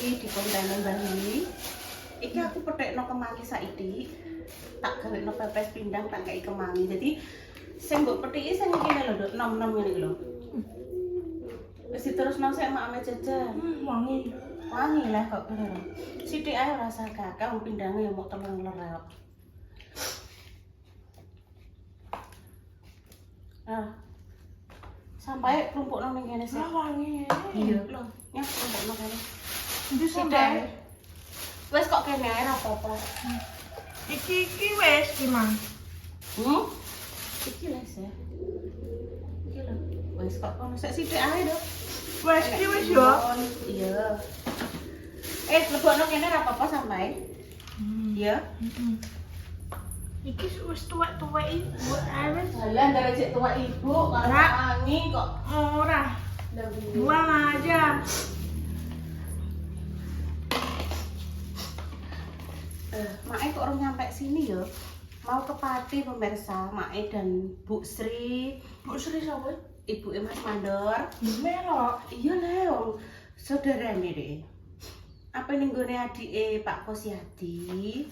iki dikontenen bali. Iki aku petekno kemangi saiki. Tak gawekno pepes pindang tak kei kemangi. Jadi sing mbok petiki sing iki lho, Nduk, nom-nom ngene iki lho. Wis diterusno sik makame jajan. Wangi. Wangi lah kok kira. Sithik ae rasa kakak wong pindange ya mok telung lerek. Ah. Sampai klumpukno ning kene sik. Wangi. Iya, lho. Ya klumpukno kene. Ndi sampai? Wes kok kene ae ora apa-apa. Iki wes gimana? Iki wes ya. Iki lho. Wes kok kono sik sithik ae, Dok. Wes iki wes yo. Iya. Lebokno kene ora apa-apa sampai. Iya. Iki wis tuwek-tuwek ibu awet. Jalan dari cek tua ibu kalau wangi kok. Ora. Buang aja. Mae kok orang nyampe sini ya. Mau ke Pati pemirsa, Mae dan Bu Sri. Bu Sri sapa? Ibu Mas Mandor. Melok. Iya Leong, saudarane deh. Apa ning gone adike Pak Kosyadi?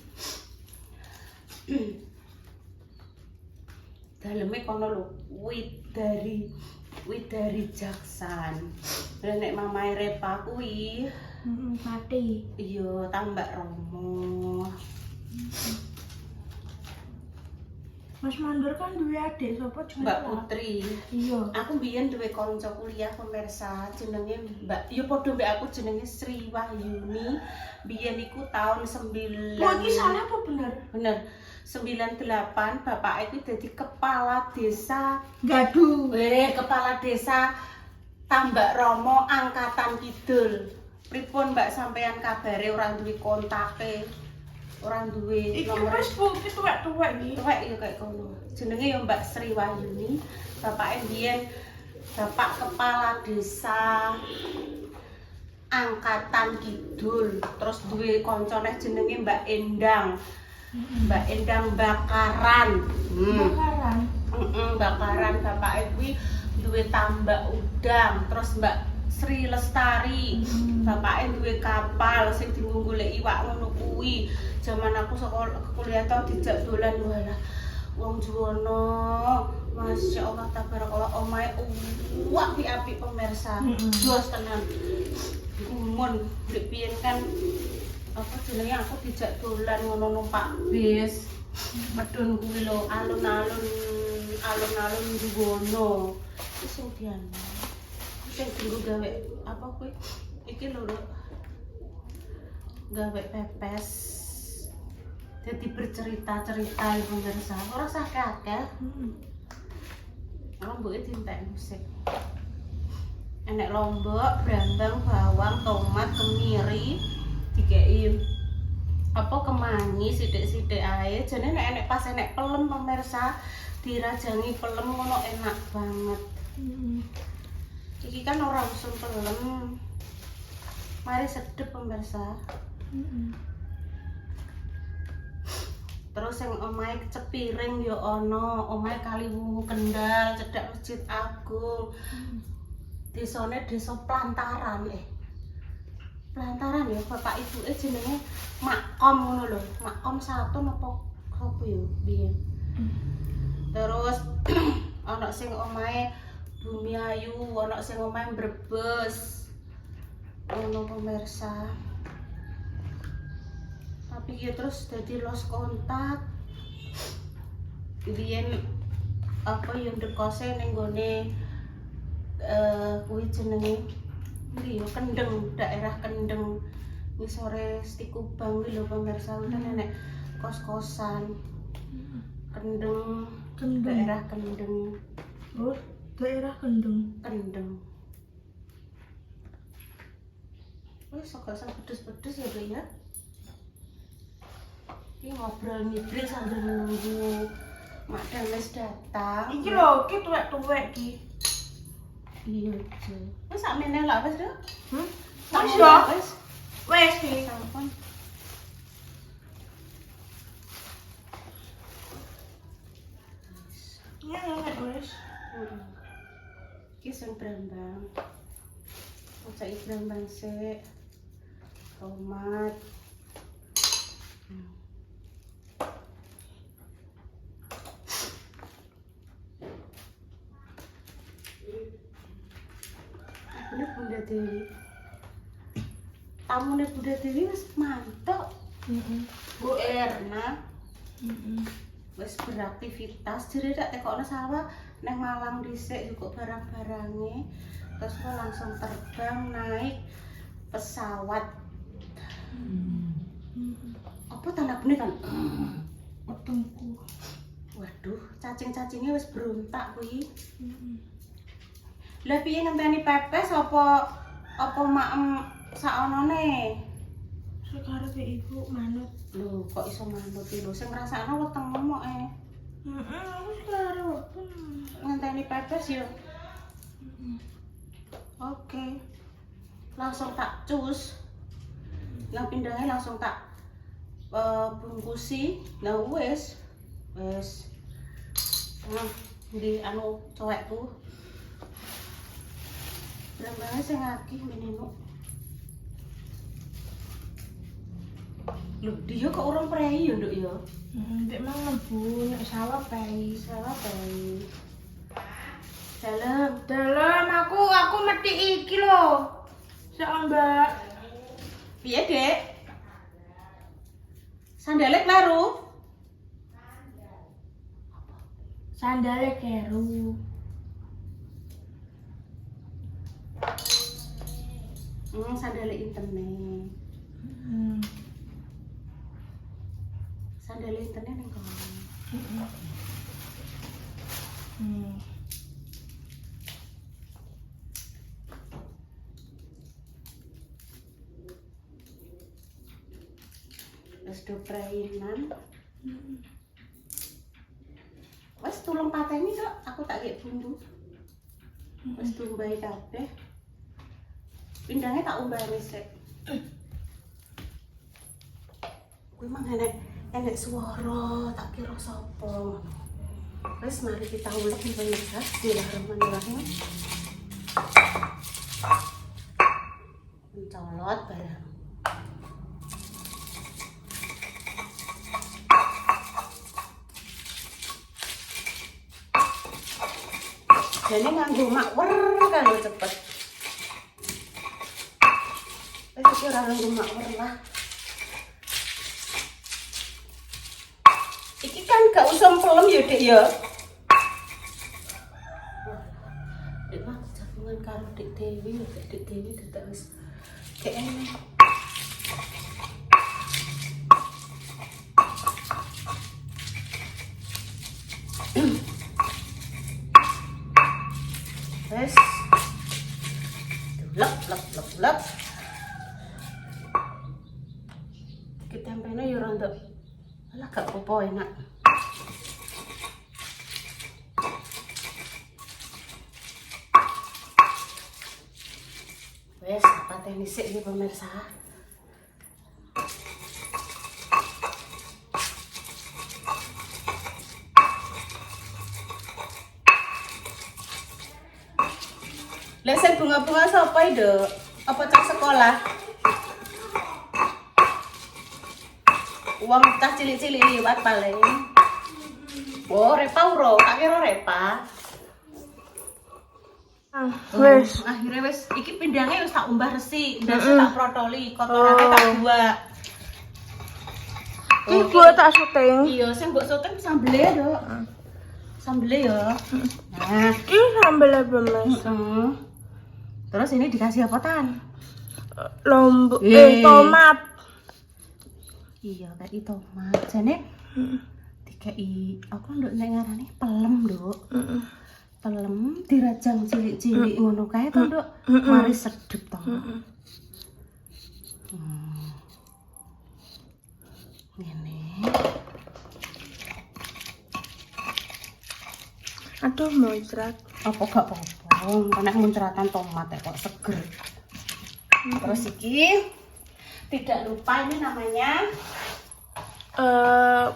Daleme kono lho, Widari Jaksan. Lah nek mamae Repa kuwi, Pati. iya Tambak Romo. Mas Mandor kan duwe adik sapa jenenge? Mbak Putri. Iya. Aku mbiyen duwe kanca kuliah pemirsa jenenge Mbak, ya padha mbek aku jenenge Sri Wahyuni. Biyen iku tahun 9. Oh, iki salah apa bener? Bener. 98 bapak itu jadi kepala desa Gaduh. kepala desa Tambak Romo Angkatan Kidul. Pripun Mbak sampean kabare orang duwe kontake, orang duwe Iki nomor. wis bu, iki tuwek-tuwek iki. Tuwek ya kayak kono. Jenenge ya Mbak Sri Wahyuni. Bapake biyen bapak kepala desa Angkatan Kidul. Terus duwe kancane jenenge Mbak Endang. Mbak Endang Bakaran. Bakaran. Bakaran bapake kuwi duwe tambak udang. Terus Mbak Sri Lestari. Bapake duwe kapal sing dienggo golek iwak ngono kuwi. Zaman aku sekolah kuliah tau dijak dolan walah. Wong Juwono, Masya Allah tabarakallah omahe apik pemirsa. Jos tenan. Gumun ndek piyen kan apa jenenge aku dijak dolan ngono numpak bis. Medun kuwi lho alun-alun Juwono. Iki sing dianu. Sing dienggo gawe apa kuwi? Iki lho gawe pepes. Jadi bercerita-cerita pemirsa. Ora sakit akeh. Lomboke dintek musik. Enek lombok, brambang, bawang, tomat, kemiri, dikei apa kemangi sithik-sithik ae. Jane nek pas enek pelem pemirsa, dirajangi pelem ngono enak banget. Iki kan ora usum pelem. Mari sedep pemirsa. Terus yang omahe cepiring ya ana, omahe Kaliwungu Kendal, cedhak Masjid Agung. Desane desa Plantaran Plantaran ya bapak ibuke jenenge Makom ngono lho. Makom satu napa sapa ya biyen. Terus ana sing omahe Bumi Ayu, ana sing omahe Brebes. Ono pemirsa. Tapi ya terus jadi lost kontak. Biyen apa yang ndekose ning gone kuwi jenenge ndi ya Kendeng, daerah Kendeng. Ngisore Stikubang kuwi lho pemirsa, udah nenek kos-kosan. Kendeng, daerah Kendeng. Oh, daerah Kendeng. Wis kok sak pedes-pedes ya, Bu ya. Ini ngobrol ngidril sambil menunggu Mak Dan wis datang. Iki lho, iki tuwek-tuwek iki. Iya, Jo. Wis sakmene lak wis, Dok. Wis yo. Wis iki. Sampun. Ya nek wis. Iki sing brambang. Ojo iki brambang sik. tomat. Ini Bunda Dewi. Tamu nih Bunda Dewi wis mantuk. Bu Erna wis beraktivitas jadi tak tekokno sawah neng Malang dhisik juga barang-barangnya terus kok langsung terbang naik pesawat. Apa tanda benih kan? Wetengku. Waduh, cacing-cacingnya wis berontak kuwi. Lah piye ngenteni pepes apa maem saonone? Sekarepe ibu manut. Lho, kok iso manut iki lho sing ngrasakno weteng mok Aku sekarang weteng. ngenteni pepes ya. Oke. Langsung tak cus. Yang pindahnya langsung tak bungkusi. Nah wis. Nah, di anu cowekku. Berambangnya sing akeh menino. Lho, dia kok orang prei ya, Nduk ya? Ndek mang mlebu nek sawah pei. Salah prei. Dalam. Dalam aku metik iki lho. Sak Mbak. Piye, Dek? Sandalnya klaru? Sandale keru. Sandalnya internet. Sandalnya internet yang kono. Wis do prainan. Wis tulung pateni kok, aku tak kek bumbu. Wis diumbahi kabeh. Pindangnya tak umbahi sik. Kuwi mang enek swara, tak kira sapa. Wis mari kita ulek pemirsa. Bismillahirrahmanirrahim. Mencolot barang. Jadi nganggo makwer kalau cepet. Wis ora nganggo makwer lah. Iki kan gak usah pelem ya, Dik ya. Dik mah jagungan karo Dik Dewi, Dik Dewi dadak wis kene. Wes. Lep. Kita tempene yo rontok. Alah gak apa-apa enak. Wes, pateni sik iki pemirsa. Lesen bunga-bunga sapa itu? Apa cak sekolah? Uang cah cilik-cilik liwat paling. Oh, Repa uro, tak kira Repa. Wes. Akhirnya wes, iki pindangnya wis tak umbah resi, ndas tak protoli, kotorane tak buat. Iki buat tak syuting. Iya, sing mbok syuting sambele ya, Dok. Sambele ya. Nah, Iki sambel bemes. terus ini dikasih apa tan? Lombok tomat. Iya, tadi tomat. Jane dikai apa nduk nek ngarane pelem, Nduk. Pelem dirajang cilik-cilik ngono kae to, Nduk. Mari sedep to. Ngene. Aduh muncrat. Apa gak apa-apa, nek muncratan tomat kok seger. Terus iki tidak lupa ini namanya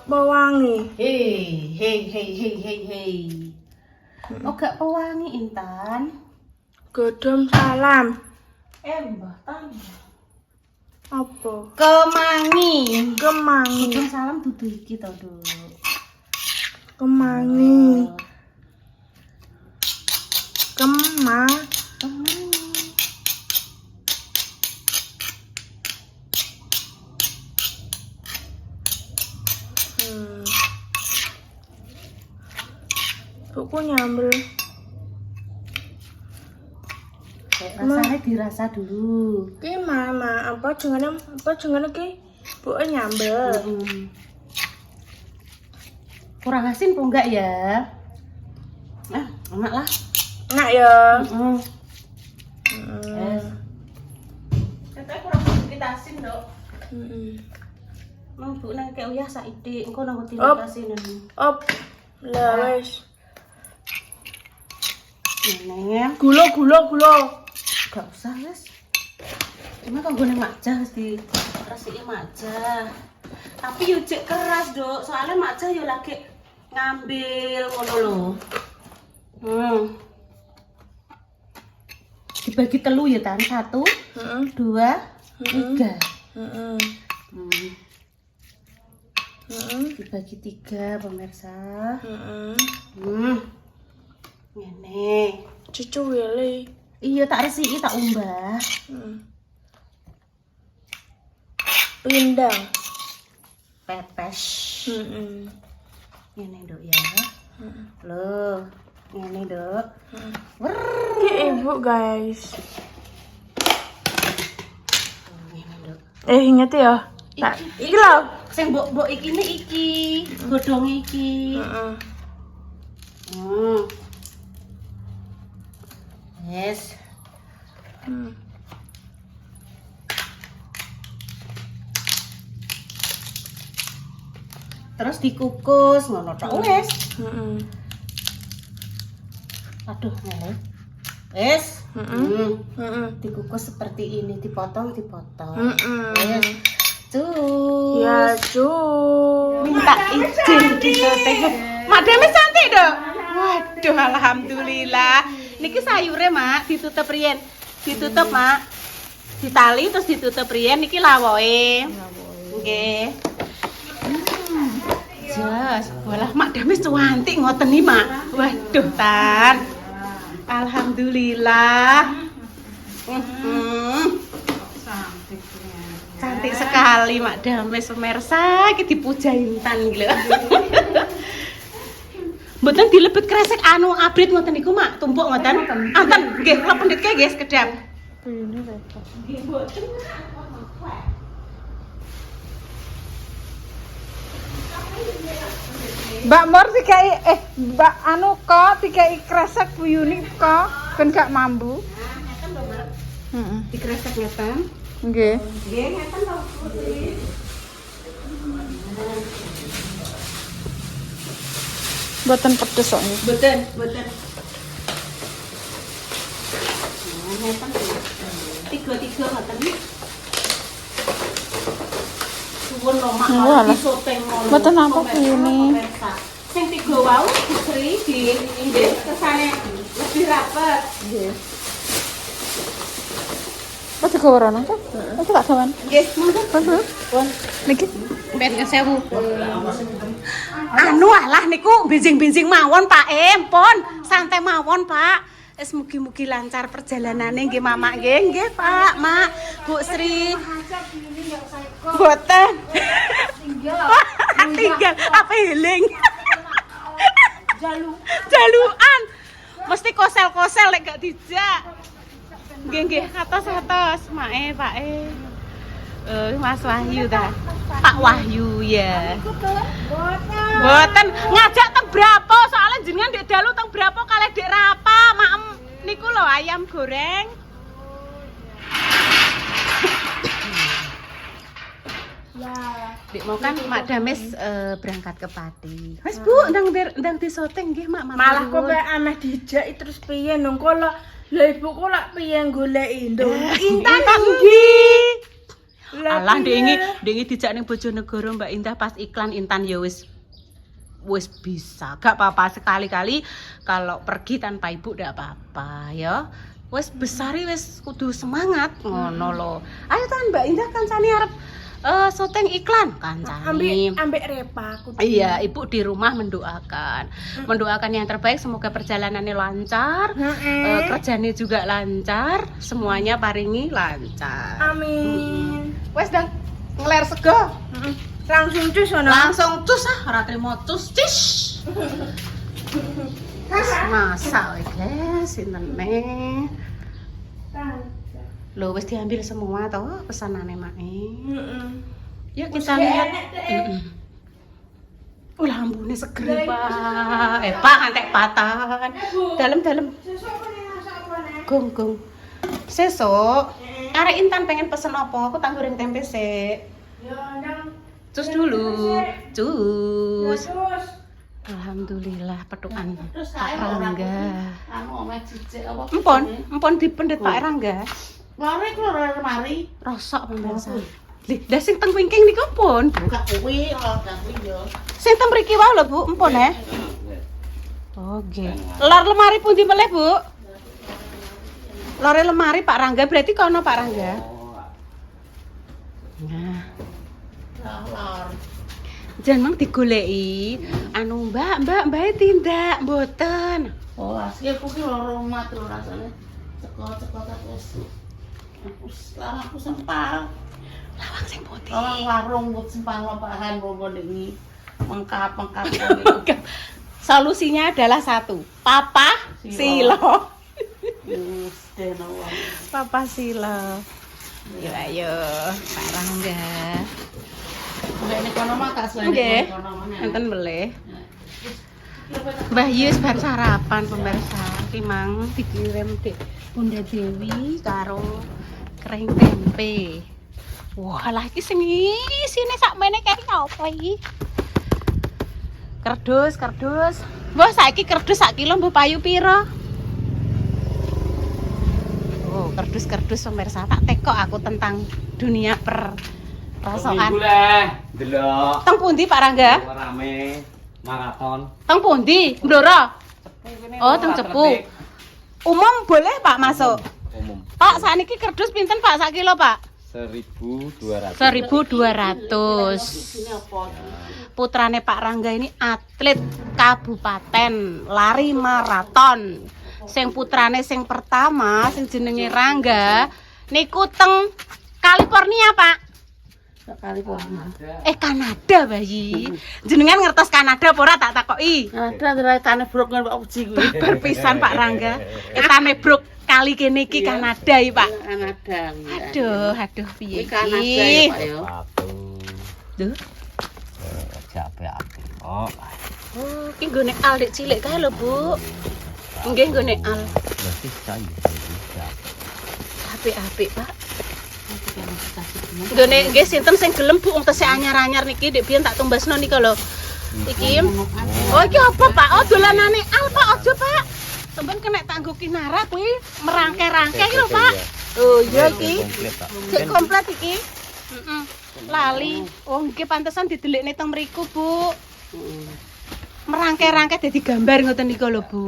pewangi. Hei. Oh gak pewangi Intan. Godhong salam. Mbah Tan. Apa? Kemangi. Kemangi. Budung salam dudu iki to, Duk. Kemangi. Kemangi. Buku nyambel. Rasanya dirasa dulu. Ki mama, apa jenenge ki? Buku nyambel. Kurang asin kok enggak ya? Ah, enak lah. Enak ya. Katanya kurang sedikit asin, Dok. Heeh. Mang Bu nang kek uyah saiki, engko nang Op. tilik asin. Op. Lah wis. Nenek, Gula. gak usah wis. Cuma kanggo ning makjah mesti resiki makjah. Tapi yo cek keras, Dok. Soalnya makjah yo lagi ngambil ngono lho. Dibagi telu ya, Tan. 1, 2, 3. Dibagi 3, pemirsa. Ngene. Cucu wele. Iya, tak resiki, tak umbah. Pindang. Pepes. Ngene, Dok ya. Loh, ngene, Dok. Ki ibu guys. Ngene, Dok. Inget ya. Tak iki lho. Sing mbok iki ne iki, godhong iki. Yes. Terus dikukus ngono tok wis. Aduh, ngene. Wis. Dikukus seperti ini, dipotong. Wis. Tuh. Ya, Cuk. Minta izin disoting. Madame cantik dong. Waduh, alhamdulillah. Niki sayure, Mak, ditutup riyen. Ditutup, Mak. Ditali terus ditutup riyen niki lawoke. Nggih. Jas, walah Madame cantik ngoten iki, Mak. Waduh, Tan. Alhamdulillah. Cantik sekali Mak Dames pemirsa, iki dipuja Intan iki lho. Mboten dilebet kresek anu abrit ngoten niku Mak, tumpuk ngoten. Anten nggih kula pendhetke nggih sekedap. Ini repot. Nggih mboten. Mbak Mor dikai Mbak anu kok dikai kresek buyuni kok ben gak mambu. Ngeten lho Mak. Heeh. Dikresek ngeten. Nggih. Nggih ngeten lho Putri. Mboten pedes kok nggih. Mboten. Ngeten lho. Tiga ngoten iki. Suwun lho Mak, Oh, malah alah. disoteng ngono. Mboten apa ini. Sing tiga wau Putri di nggih kesane lebih rapet. Nggih. Apa digaweran kok? Aku tak gawan. Nggih, monggo. Pun. Niki. Ben sewu. Anu alah niku benjing-benjing mawon Pak Empon, santai mawon Pak. Wis mugi-mugi lancar perjalanane nggih Mamak nggih Pak, Mak, Bu Sri. Boten. Tinggal apa heling. Jalukan. Mesti kosel-kosel lek gak dijak. Nggih, atos-atos, Mae, Pake. Mas Wahyu ta. Pak Wahyu ya. Mboten ngajak teng Brapo, soalnya jenengan ndek dalu teng Brapo kalih Dek Rapa, maem niku lho ayam goreng. Dek mau kan Mak Dames berangkat ke Pati. Wes Bu, ndang disoteng nggih Mak. Malah kok kayak aneh dijak terus piye nang kok lha ibu kok lak piye goleki nduk. Intan nggih. Alah ndek iki dijak ning Bojonegoro Mbak Indah pas iklan Intan ya wis bisa. Gak apa-apa sekali-kali kalau pergi tanpa ibu ndak apa-apa ya. wis besari wis kudu semangat ngono lho. Ayo kan Mbak Indah kancane arep syuting iklan kancane. Ambek Repa aku. Iya, Ibu di rumah mendoakan yang terbaik, semoga perjalanannya lancar, kerjanya juga lancar, semuanya paringi lancar. Amin. Wes dah ngeler sego. Langsung cus ono. Langsung cus ora trimo cus cis. Masak guys, sinten Loh wis diambil semua toh pesanane Mae. Yuk kita lihat. Oh lambune seger Pak. Pak antek patan. Dalam-dalam. Gong. Sesuk arek Intan pengen pesen apa? Aku tak goreng tempe sik. Ya, ndang. Cus dulu. Cus. Terus. Alhamdulillah petukan Pak Rangga. Anu omae cicik apa? Empon dipendet Pak Rangga. Lare ku lare mari. Rosok pemirsa. Lih, dah sing teng wingking niku pun. Buka kuwi, gak kuwi yo. Sing teng mriki wae lho, Bu, empun ya. Oke. Lor lemari pundi meleh, Bu? Lore lemari Pak Rangga berarti kono Pak Rangga. Nah, Lor. jan mang digoleki. Anu Mbak tindak mboten. Oh, asli aku ki loro omah lho rasane. Cekok terus. Aku sempal. Lawang sing putih. Lawang warung buat sempal lapahan bongo ini. Mengkap. Solusinya adalah satu. Papa Silo. Yes, deno. Papa Silo. Ayo, Pak Rangga. Mbak ini kono mah kasih Nggih. kono mana. Enten beleh. Mbah Yus bar sarapan pemirsa. Ki mang dikirim Dik Bunda Dewi karo kering tempe. Wah, lah iki sing isine sakmene kaya apa iki? Kerdus. Mbah saiki kerdus sak kilo mbah payu pira? Oh, kerdus pemirsa. Tak tekok aku tentang dunia perrasokan. Delok. Teng pundi Pak Rangga? Rame maraton. Teng pundi? Blora. Oh, teng Cepu. Umum boleh Pak masuk? Umum. Pak, sakniki kerdus pinten Pak sak kilo, Pak? 1.200. 1.200. Ini apa? Putrane Pak Rangga ini atlet kabupaten lari maraton. Sing putrane sing pertama sing jenenge Rangga niku teng California, Pak. Sekali po. Kanada, bayi. Jenengan ngertos Kanada apa ora tak takoki? Ada ceritane brok nang Pak Uji kuwi. Berpisan Pak Rangga. Etane bruk kali kene iki Kanada iki, Pak. Kanada. Aduh piye Iki Kanada ya, Pak ya. Satu. Duh. Capek api. Oh, Oh, iki nggone al dik cilik kae lho, Bu. Nggih nggone al. berarti saya bisa. Apik-apik, Pak. Nggone nggih sinten sing gelem Bu wong tesih anyar-anyar niki dik biyen tak tumbasno nika lho. Iki. Oh, iki apa, Pak? Oh, dolanane al, Pak. Aja, Pak. Sampeyan kena tanggo kinara kuwi merangke-rangke iki lho, Pak. Oh, iya iki. Sik komplit iki. Heeh. Lali. Oh, nggih pantesan didelikne teng mriku, Bu. Merangke-rangke dadi gambar ngoten nika lho, Bu.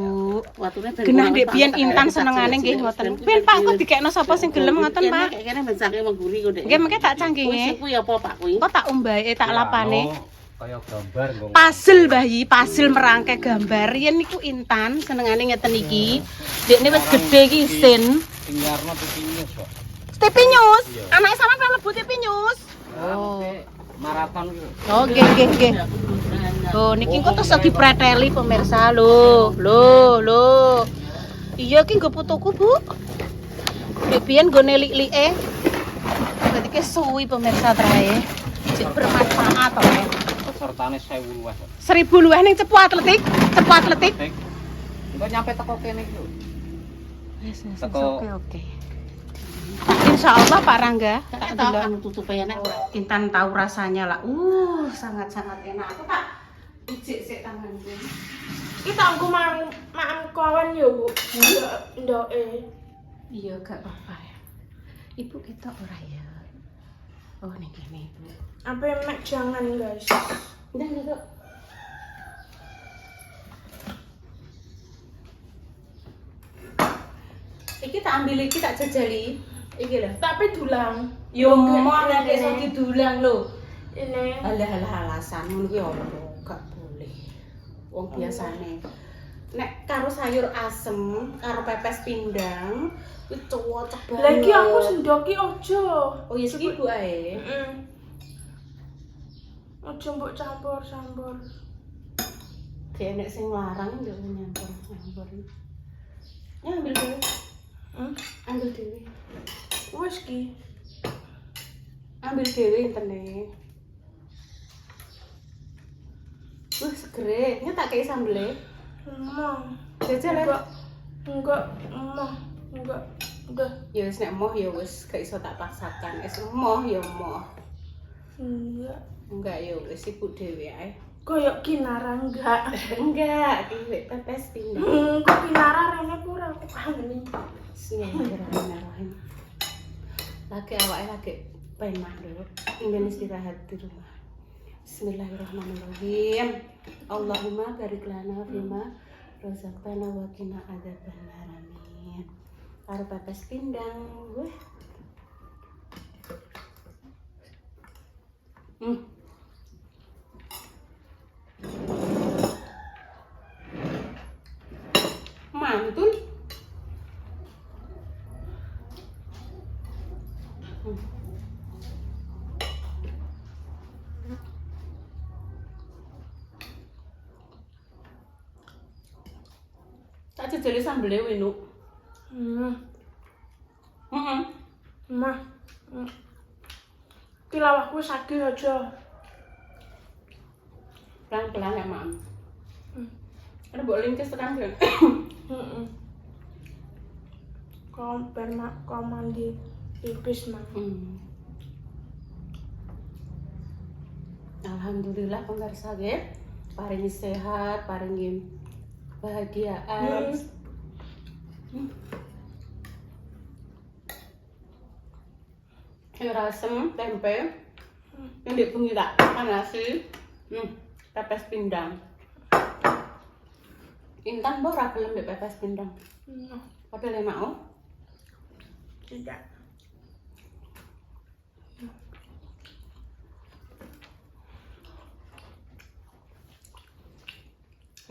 Watune Genah ndek biyen Intan senengane nggih ngoten. Ben Pak kok dikekno sapa sing gelem ngoten, Pak? Kene ben saking mengguri kok, Dek. Nggih mengke tak Kuwi cangkinge. kuwi apa, Pak kuwi? Kok tak umbahe tak lapane. Kayak gambar kok. Puzzle bayi, puzzle merangkai gambar. Yen niku Intan senengane ngeten iki. Dekne wis gedhe iki isin. Sinyarno pipinya kok. TV News. Anake sampean ora mlebu TV News. Oh, maraton itu. Oh, nggih. Oh, niki kok terus dipreteli pemirsa lho. Lho. Iya ki nggo putuku, Bu. Dek biyen nggo nelik-like. Dadi ki suwi pemirsa trae. Cek bermanfaat to. Pesertane 1000 luwih. 1000 luwih ning cepu atletik. Engko nyampe teko kene iki lho. Wis Teko- oke. Insyaallah Pak Rangga. Tak tahu anu tutupe enak ora. Intan tahu rasanya lah. Sangat-sangat enak. Aku tak ijik sik tanganku. Kita aku makan kawan ya, Bu. Ndoke. Iya, gak apa-apa ya. Ibu kita ora ya. Oh, ning kene, Ibu. Apa mek jangan, guys. Udah. Iki iki tak ambil iki tak jajali. Iki lho. Tapi dulang. Yo mau nek iso didulang lho. Ini. Alah alasan ngono kuwi opo? Gak boleh. Wong biasane nek karo sayur asem, karo pepes pindang, kuwi cocok banget. Lagi aku sendoki ojo. Oh ya iki Bu ae. Heeh. Ojo mbok campur-campur. Kayak nek sing larang yo nyampur. Ya ambil dhewe. Ambil dhewe. Wes ki. Ambil dhewe intene. Wah, segere. Ini tak kayak sambelnya. Emang. Jajal ya? Enggak, emang. Enggak. Udah. Ya wis nek emoh ya wis gak iso tak paksakan. Es emoh ya emoh. Enggak. Enggak ya wis ibu dhewe ae. Koyok kinara enggak. Enggak, iki pepes pindang. Kok kinara rene kurang aku kangen. Bismillahirrahmanirrahim. Lagi awake lagi pengen dulu. Ingin istirahat di rumah. Bismillahirrahmanirrahim. Allahumma barik lana fima razaqtana wa qina adzabannar. Amin. Karo pepes pindang. Wah. Mantun. Tak jajali sambelnya winu. Mah. Kilawahku sakit aja. Pelan-pelan ya, Mam. Ada boleh lingkis tekan kan? Kau mandi pipis mah. Alhamdulillah pemirsa ya, paringi sehat, paringi bahagiaan. Sayur asem, tempe, yang dipungi tak nasi, pepes pindang. Intan bawa ragelem di pepes pindang. Padahal enak oh. Tidak.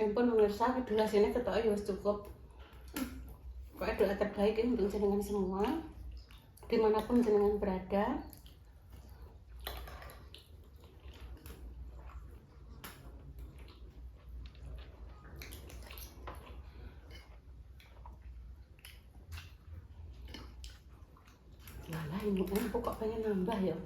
Ampun pemirsa, durasinya ketok ya wis cukup. Pokoknya doa terbaik ini untuk jenengan semua, dimanapun jenengan berada. Walah, ini kok pengen nambah ya.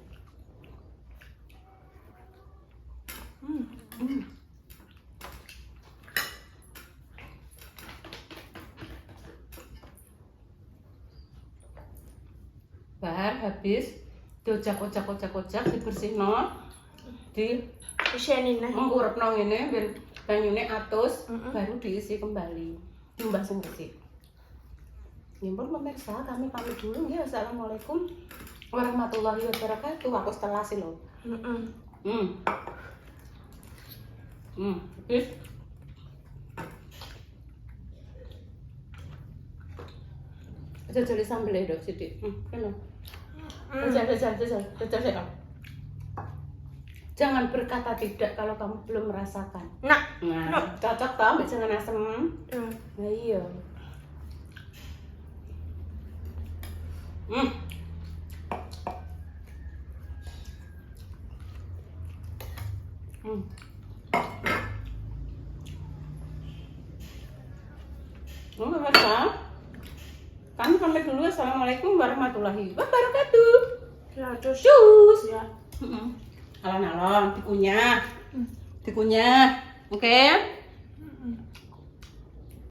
Bar habis diocak-ocak dibersihno, di Iseni nih. urepno ngene ben banyune atus, baru diisi kembali. Tambah sing resik. Nyimpun pemirsa, kami pamit dulu ya. Assalamualaikum warahmatullahi wabarakatuh. Aku setelah sih loh. Habis. Jajal sambelnya dok sidik. Kena. Jajal. Jangan berkata tidak kalau kamu belum merasakan. Nah, cocok tau, jangan asem. Nah iya. Pemirsa, kami pamit dulu. Assalamualaikum warahmatullahi wabarakatuh. Ya, terus. Cus. Ya. Alon-alon, dikunyah. Oke.